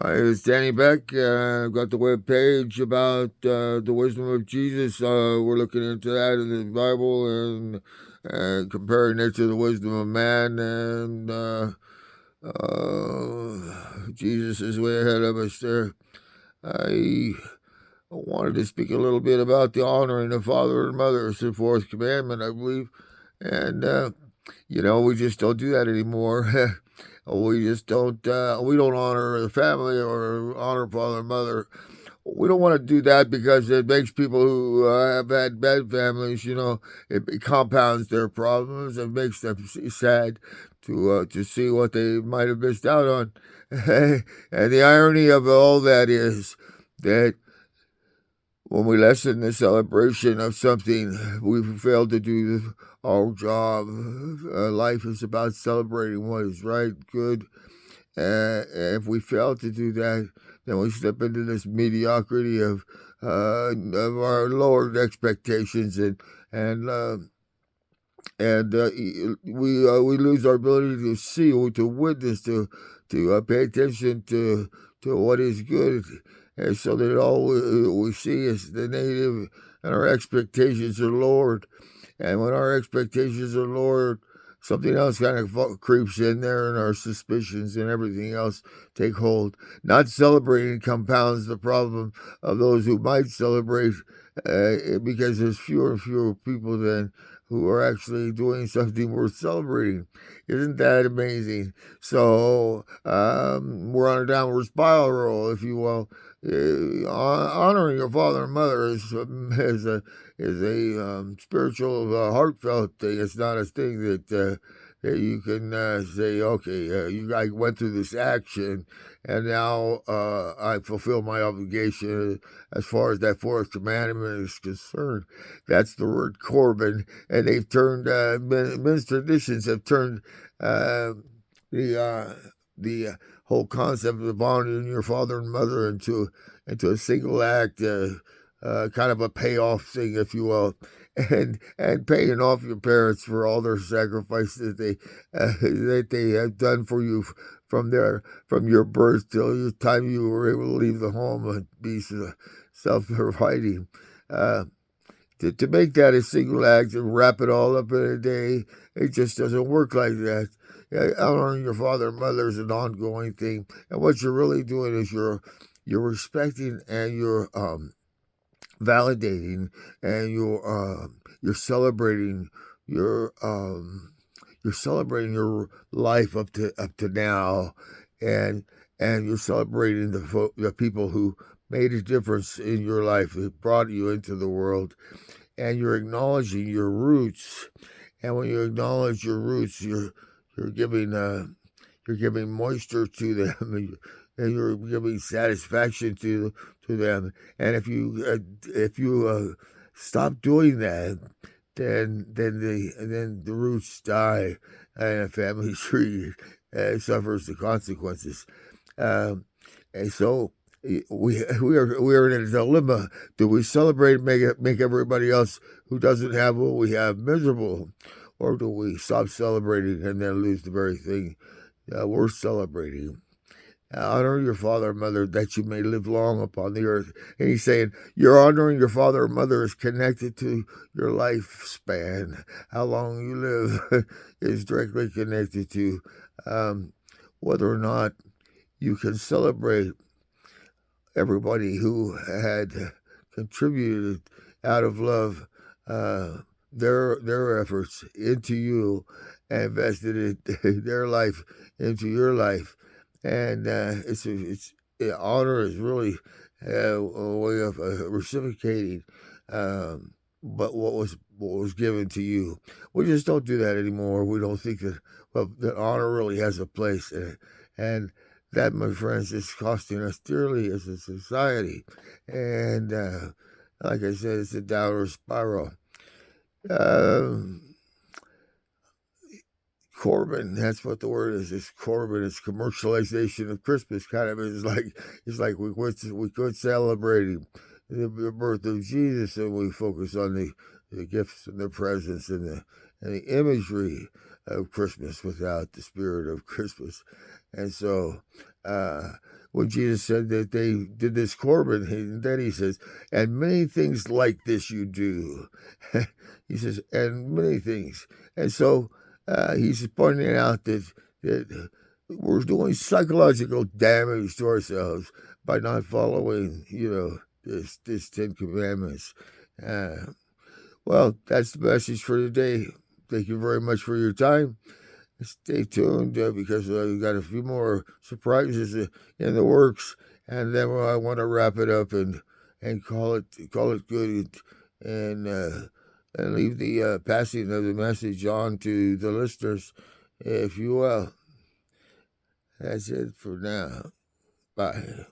Hi, it's Danny Beck. I've got the web page about the wisdom of Jesus. We're looking into that in the Bible and comparing it to the wisdom of man. And Jesus is way ahead of us there. I wanted to speak a little bit about the honoring of father and mother. It's the fourth commandment, I believe. And we just don't do that anymore. We just don't. We don't honor the family or honor father and mother. We don't want to do that because it makes people who have had bad families, it compounds their problems and makes them sad to see what they might have missed out on. And the irony of all that is that when we lessen the celebration of something, we fail to do our job. Life is about celebrating what is right, good. If we fail to do that, then we slip into this mediocrity of our lowered expectations, and we lose our ability to see or to witness, to pay attention to what is good, and so that all we see is the negative, and our expectations are lowered. And when our expectations are lowered, something else kind of creeps in there, and our suspicions and everything else take hold. Not celebrating compounds the problem of those who might celebrate, because there's fewer and fewer people then who are actually doing something worth celebrating. Isn't that amazing? So we're on a downward spiral, if you will. Honoring your father and mother is a spiritual, heartfelt thing. It's not a thing that you can say, okay, I went through this action, and now I fulfill my obligation as far as that fourth commandment is concerned. That's the word Corbin, and they've turned men's traditions have turned the the whole concept of honoring your father and mother into a single act, kind of a payoff thing, if you will, and paying off your parents for all their sacrifices that they have done for you from your birth till the time you were able to leave the home and be self-providing. Uh, to make that a single act and wrap it all up in a day, it just doesn't work like that. Honoring your father and mother is an ongoing thing, and what you're really doing is you're respecting and you're validating, and you're celebrating your you're celebrating your life up to now, and you're celebrating the people who made a difference in your life, that brought you into the world, and you're acknowledging your roots. And when you acknowledge your roots, you're giving you're giving moisture to them, and you're giving satisfaction to them. And if you stop doing that, then the roots die, and a family tree suffers the consequences. Um, and so we are in a dilemma. Do we celebrate and make everybody else who doesn't have what we have miserable, or do we stop celebrating and then lose the very thing worth celebrating? Honor your father and mother that you may live long upon the earth. And he's saying your honoring your father and mother is connected to your lifespan. How long you live is directly connected to um, whether or not you can celebrate everybody who had contributed out of love, uh, their efforts into you, and invested their life into your life. And honor is really a way of reciprocating, but what was given to you. We just don't do that anymore. We don't think that honor really has a place in it, and that, my friends, is costing us dearly as a society. And like I said, it's a downward spiral. Um, Corbin, that's what the word is. It's Corbin. It's commercialization of Christmas. Kind of is like we quit celebrating the birth of Jesus, and we focus on the gifts and the presents and the imagery of Christmas without the spirit of Christmas. And so uh, when Jesus said that they did this Corban, and then he says, and many things like this you do. He says, and many things. And so he's pointing out that we're doing psychological damage to ourselves by not following, this Ten Commandments. Well, that's the message for today. Thank you very much for your time. Stay tuned because we got a few more surprises in the works, and then I want to wrap it up and call it good and leave the passing of the message on to the listeners, if you will. That's it for now. Bye.